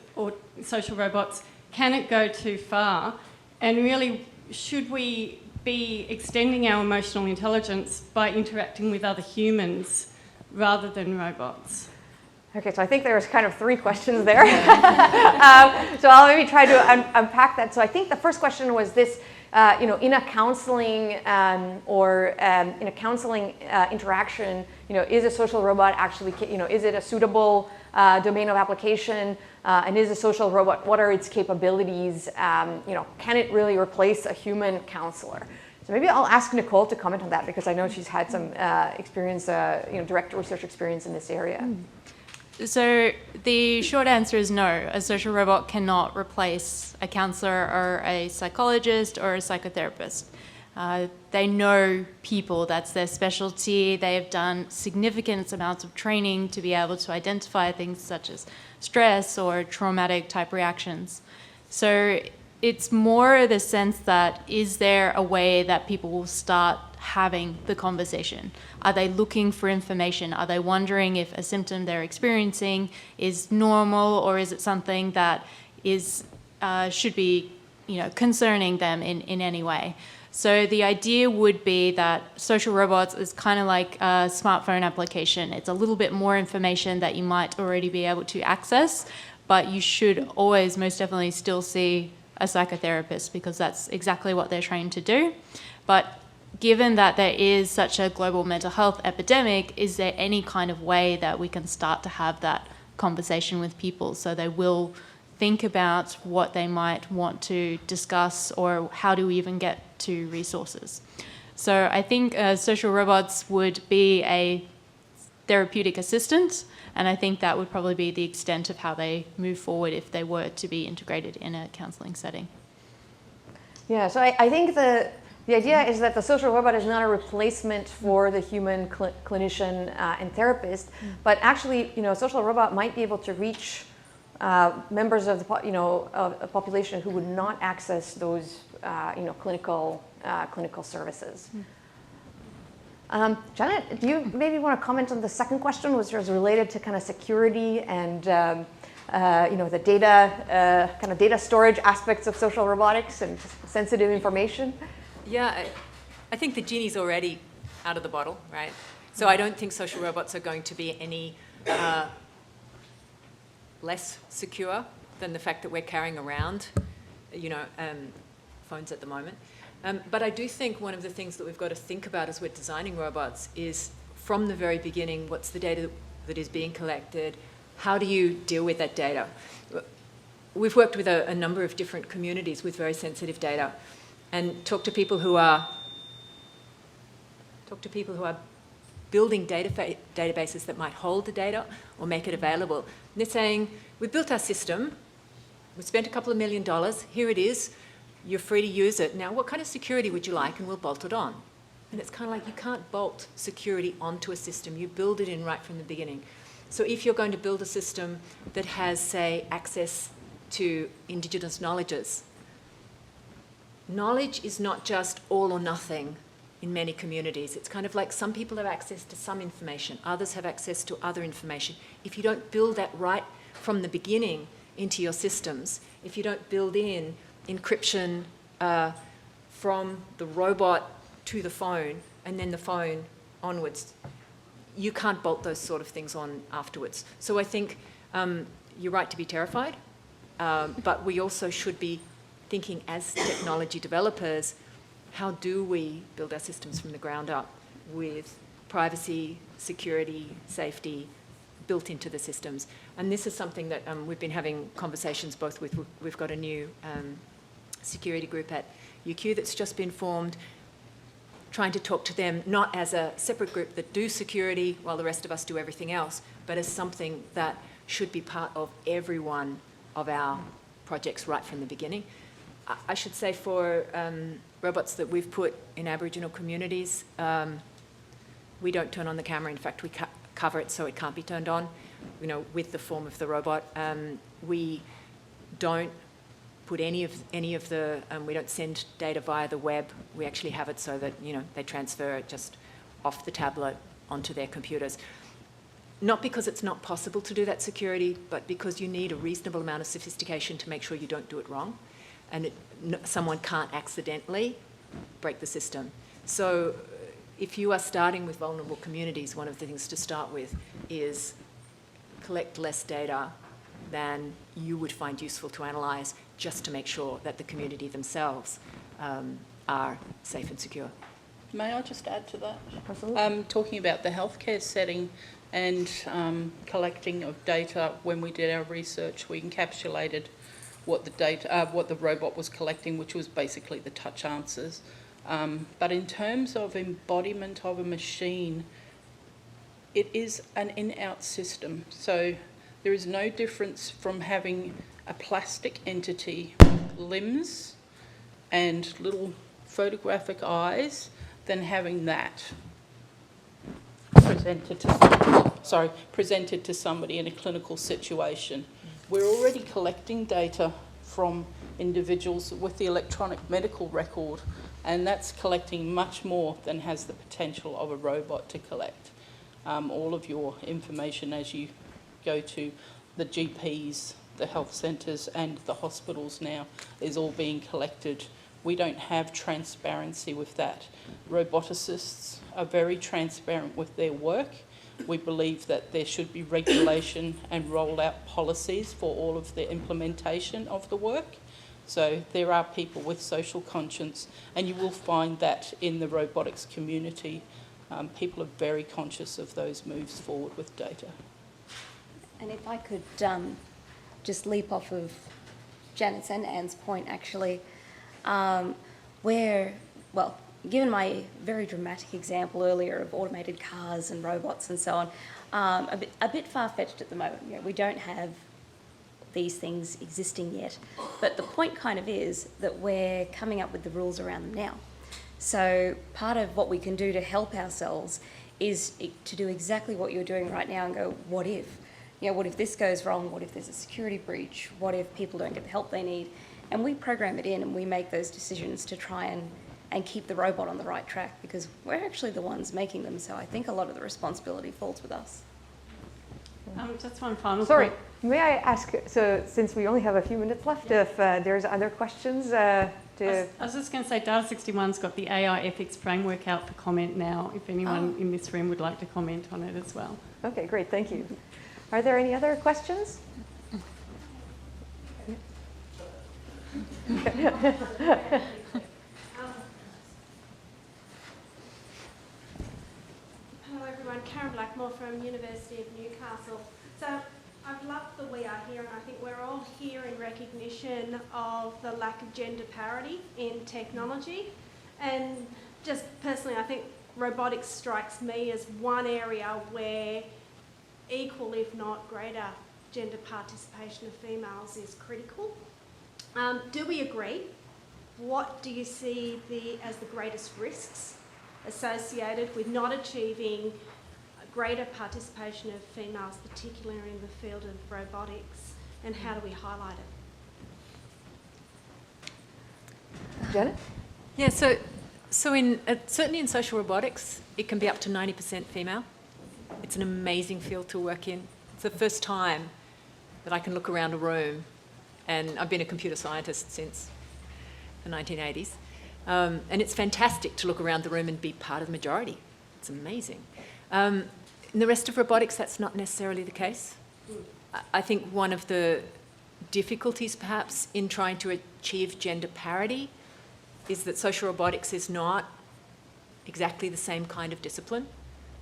social robots, can it go too far? And really, should we be extending our emotional intelligence by interacting with other humans rather than robots? Okay, so I think there's kind of 3 questions there. So I'll maybe try to unpack that. So I think the first question was this, in a counseling in a counseling interaction, is a social robot actually, is it a suitable domain of application? And is a social robot, what are its capabilities? Can it really replace a human counselor? So maybe I'll ask Nicole to comment on that, because I know she's had some experience, direct research experience in this area. So the short answer is no. A social robot cannot replace a counselor or a psychologist or a psychotherapist. They know people, that's their specialty. They have done significant amounts of training to be able to identify things such as stress or traumatic type reactions. So it's more the sense that, is there a way that people will start having the conversation? Are they looking for information? Are they wondering if a symptom they're experiencing is normal, or is it something that is should be concerning them in any way? So the idea would be that social robots is kind of like a smartphone application. It's a little bit more information that you might already be able to access, but you should always most definitely still see a psychotherapist, because that's exactly what they're trained to do. But given that there is such a global mental health epidemic, is there any kind of way that we can start to have that conversation with people so they will think about what they might want to discuss, or how do we even get to resources? So I think social robots would be a therapeutic assistant, and I think that would probably be the extent of how they move forward if they were to be integrated in a counselling setting. Yeah, so I think the idea is that the social robot is not a replacement for the human clinician and therapist, but actually, a social robot might be able to reach members of the a population who would not access those clinical services. Janet, do you maybe want to comment on the second question, which was related to kind of security and the data data storage aspects of social robotics and sensitive information? Yeah, I think the genie's already out of the bottle, right? So I don't think social robots are going to be any less secure than the fact that we're carrying around, phones at the moment. But I do think one of the things that we've got to think about as we're designing robots is, from the very beginning, what's the data that is being collected? How do you deal with that data? We've worked with a number of different communities with very sensitive data, and talked to people who are building databases that might hold the data or make it available. And they're saying, we built our system, we spent a couple of $1 million, here it is, you're free to use it. Now, what kind of security would you like? And we'll bolt it on. And it's kind of like, you can't bolt security onto a system. You build it in right from the beginning. So if you're going to build a system that has, say, access to Indigenous knowledges, knowledge is not just all or nothing in many communities. It's kind of like some people have access to some information, others have access to other information. If you don't build that right from the beginning into your systems, if you don't build in encryption from the robot to the phone and then the phone onwards, you can't bolt those sort of things on afterwards. So I think you're right to be terrified, but we also should be thinking as technology developers, how do we build our systems from the ground up with privacy, security, safety built into the systems? And this is something that we've been having conversations both with, we've got a new security group at UQ that's just been formed, trying to talk to them not as a separate group that do security while the rest of us do everything else, but as something that should be part of every one of our projects right from the beginning. I should say for robots that we've put in Aboriginal communities, we don't turn on the camera. In fact, we cover it so it can't be turned on, with the form of the robot. We don't put any of the, we don't send data via the web. We actually have it so that, they transfer it just off the tablet onto their computers. Not because it's not possible to do that security, but because you need a reasonable amount of sophistication to make sure you don't do it wrong. And someone can't accidentally break the system. So if you are starting with vulnerable communities, one of the things to start with is collect less data than you would find useful to analyse, just to make sure that the community themselves are safe and secure. May I just add to that? Absolutely. Talking about the healthcare setting and collecting of data, when we did our research, we encapsulated what the robot was collecting, which was basically the touch answers. But in terms of embodiment of a machine, it is an in-out system. So there is no difference from having a plastic entity with limbs and little photographic eyes than having that presented to somebody in a clinical situation. We're already collecting data from individuals with the electronic medical record, and that's collecting much more than has the potential of a robot to collect. All of your information as you go to the GPs, the health centres and the hospitals now is all being collected. We don't have transparency with that. Roboticists are very transparent with their work. We believe that there should be regulation and roll out policies for all of the implementation of the work. So there are people with social conscience, and you will find that in the robotics community. People are very conscious of those moves forward with data. And if I could just leap off of Janet's and Anne's point, actually, given my very dramatic example earlier of automated cars and robots and so on, a bit far-fetched at the moment. You know, we don't have these things existing yet. But the point kind of is that we're coming up with the rules around them now. So part of what we can do to help ourselves is to do exactly what you're doing right now and go, what if? You know, what if this goes wrong? What if there's a security breach? What if people don't get the help they need? And we program it in and we make those decisions to try and keep the robot on the right track, because we're actually the ones making them. So I think a lot of the responsibility falls with us. Just one final Sorry, point. may I ask, so since we only have a few minutes left, if there's other questions I was just going to say, Data 61's got the AI ethics framework out for comment now, if anyone in this room would like to comment on it as well. Okay, great, thank you. Are there any other questions? Hello everyone, Karen Blackmore from University of Newcastle. So I've loved the We Are Here, and I think we're all here in recognition of the lack of gender parity in technology. And just personally, I think robotics strikes me as one area where equal, if not greater, gender participation of females is critical. Do we agree? What do you see as the greatest risks associated with not achieving greater participation of females, particularly in the field of robotics, and how do we highlight it? Janet? Yeah, so certainly in social robotics, it can be up to 90% female. It's an amazing field to work in. It's the first time that I can look around a room, and I've been a computer scientist since the 1980s, and it's fantastic to look around the room and be part of the majority. It's amazing. In the rest of robotics, that's not necessarily the case. I think one of the difficulties perhaps in trying to achieve gender parity is that social robotics is not exactly the same kind of discipline.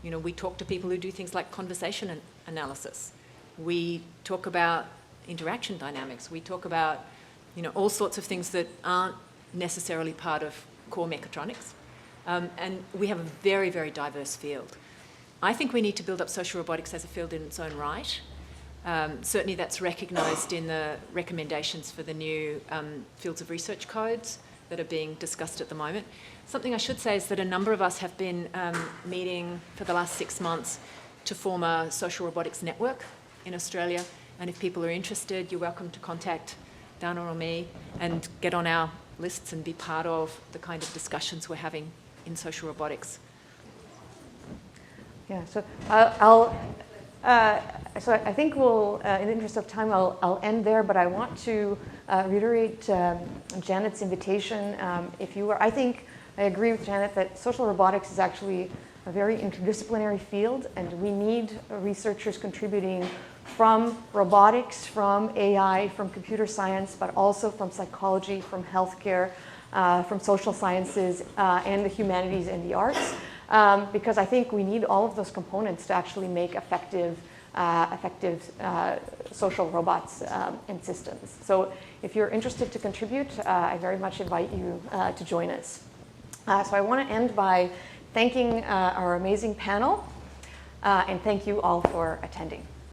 You know, we talk to people who do things like conversation analysis. We talk about interaction dynamics. We talk about, you know, all sorts of things that aren't necessarily part of core mechatronics. And we have a very, very diverse field. I think we need to build up social robotics as a field in its own right. Certainly that's recognised in the recommendations for the new fields of research codes that are being discussed at the moment. Something I should say is that a number of us have been meeting for the last 6 months to form a social robotics network in Australia. And if people are interested, you're welcome to contact Dana or me and get on our lists and be part of the kind of discussions we're having in social robotics. Yeah, so so I think we'll, in the interest of time, I'll end there, but I want to reiterate Janet's invitation. If you are, I think I agree with Janet that social robotics is actually a very interdisciplinary field, and we need researchers contributing from robotics, from AI, from computer science, but also from psychology, from healthcare, from social sciences, and the humanities and the arts, because I think we need all of those components to actually make effective social robots and systems. So if you're interested to contribute, I very much invite you to join us. So I want to end by thanking our amazing panel, and thank you all for attending.